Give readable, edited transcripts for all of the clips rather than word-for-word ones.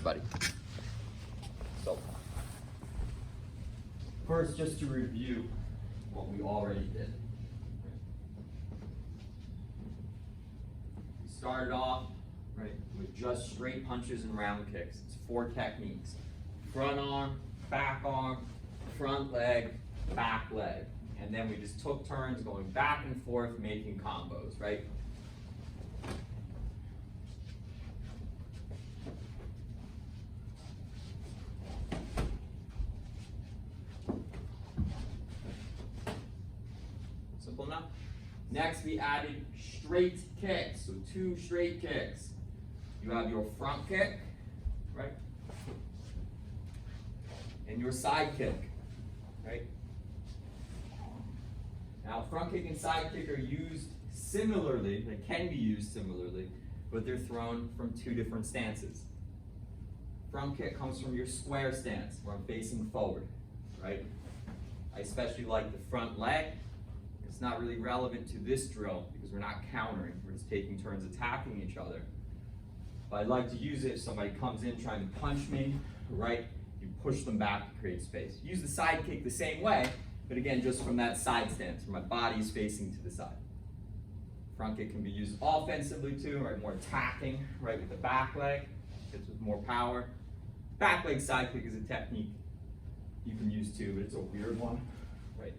everybody. So, first, just to review what we already did. We started off, right, with just straight punches and round kicks. It's 4 techniques. Front arm, front leg, back leg. And then we just took turns going back and forth making combos, right? Simple enough? Next, we added straight kicks, so 2 straight kicks. You have your front kick, right? And your side kick, right? Now, front kick and side kick are used similarly, they can be used similarly, but they're thrown from 2 different stances. Front kick comes from your square stance, where I'm facing forward, right? I especially like the front leg. It's not really relevant to this drill because we're not countering, we're just taking turns attacking each other. But I like to use it if somebody comes in trying to punch me, right? You push them back to create space. Use the side kick the same way, but again, just from that side stance, where my body is facing to the side. Front kick can be used offensively too, right? More attacking, right, with the back leg, gets with more power. Back leg side kick is a technique you can use too, but it's a weird one, right?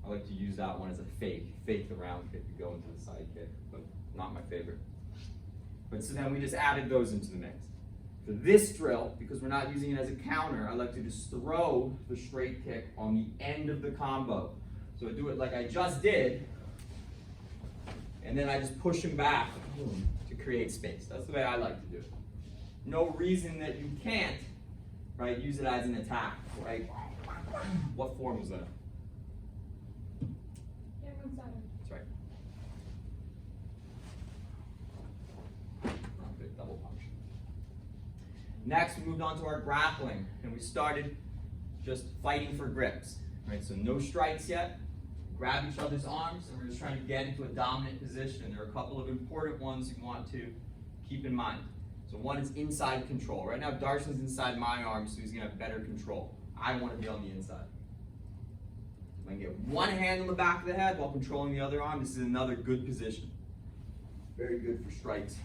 I like to use that one as a fake the round kick to go into the side kick, but not my favorite. But so then we just added those into the mix. For this drill, because we're not using it as a counter, I like to just throw the straight kick on the end of the combo. So I do it like I just did, and then I just push him back to create space. That's the way I like to do it. No reason that you can't, right, use it as an attack, right? What form was that? Yeah, one side. That's right. Good double punch. Next, we moved on to our grappling, and we started just fighting for grips, right? So no strikes yet. Grab each other's arms, and we're just trying to get into a dominant position. There are a couple of important ones you want to keep in mind. So one is inside control. Right now, Darshan's inside my arm, so he's gonna have better control. I want to be on the inside. I can get one hand on the back of the head while controlling the other arm. This is another good position. Very good for strikes.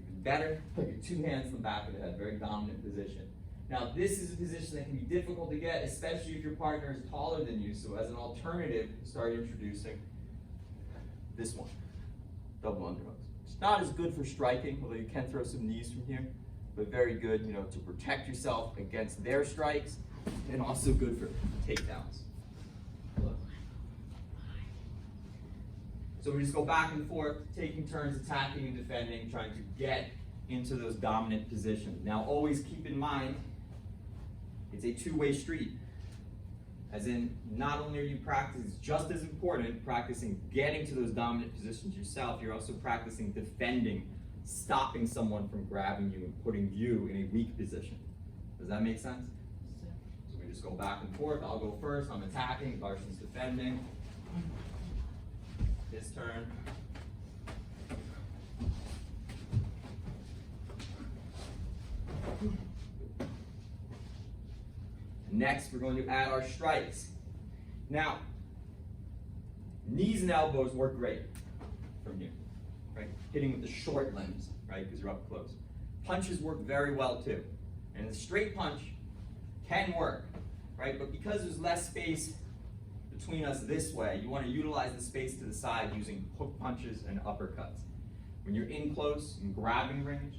Even better, put your 2 hands on the back of the head. Very dominant position. Now, this is a position that can be difficult to get, especially if your partner is taller than you. So as an alternative, start introducing this one, double underhooks. It's not as good for striking, although you can throw some knees from here, but very good, you know, to protect yourself against their strikes, and also good for takedowns. So we just go back and forth, taking turns attacking and defending, trying to get into those dominant positions. Now, always keep in mind, it's a 2-way street. As in, not only are you practicing, it's just as important, practicing getting to those dominant positions yourself, you're also practicing defending, stopping someone from grabbing you and putting you in a weak position. Does that make sense? So we just go back and forth. I'll go first, I'm attacking, Darshan's defending. His turn. Next, we're going to add our strikes. Now, knees and elbows work great from here, right? Hitting with the short limbs, right, because you're up close. Punches work very well too. And the straight punch can work, right? But because there's less space between us this way, you want to utilize the space to the side using hook punches and uppercuts. When you're in close and grabbing range,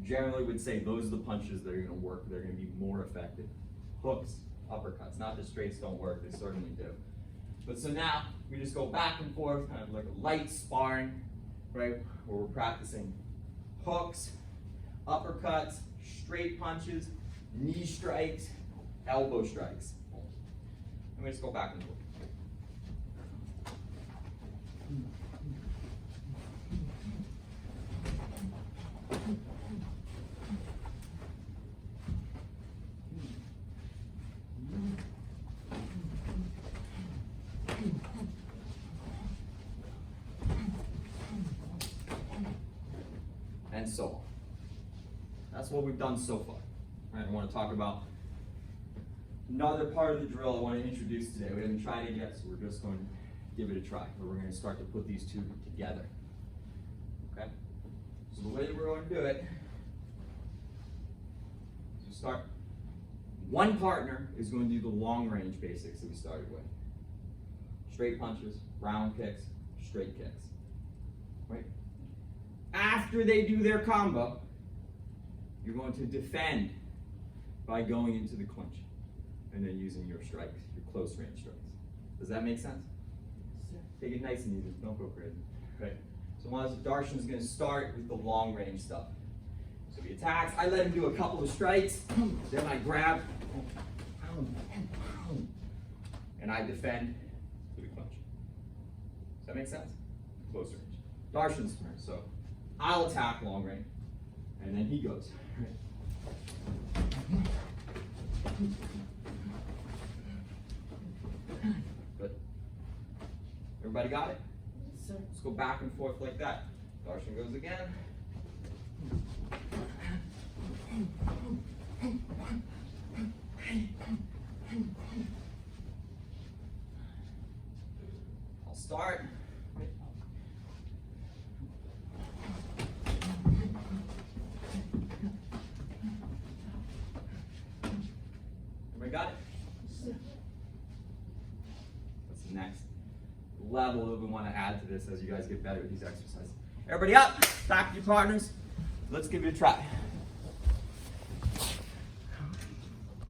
generally would say those are the punches that are going to work, they're going to be more effective. Hooks, uppercuts, not that straights don't work, they certainly do. But so now, we just go back and forth, kind of like a light sparring, right, where we're practicing hooks, uppercuts, straight punches, knee strikes, elbow strikes. And we just go back and forth. And so on. That's what we've done so far. All right, I want to talk about another part of the drill I want to introduce today. We haven't tried it yet, so we're just going to give it a try. But we're going to start to put these two together. Okay? So the way that we're going to do it is we start. One partner is going to do the long range basics that we started with. Straight punches, round kicks, straight kicks. Right? After they do their combo, you're going to defend by going into the clinch and then using your strikes, your close range strikes. Does that make sense? Take it nice and easy, don't go crazy. Okay. So Darshan is going to start with the long range stuff. So he attacks, I let him do a couple of strikes, then I grab, and I defend to the clinch. Does that make sense? Close range. Darshan's turn, so I'll attack long range, and then he goes. Good. Everybody got it? Yes, sir. Let's go back and forth like that. Darshan goes again. I'll start. Everybody got it? Yes, sir. What's the next level that we want to add to this as you guys get better at these exercises? Everybody up, back to your partners. Let's give it a try.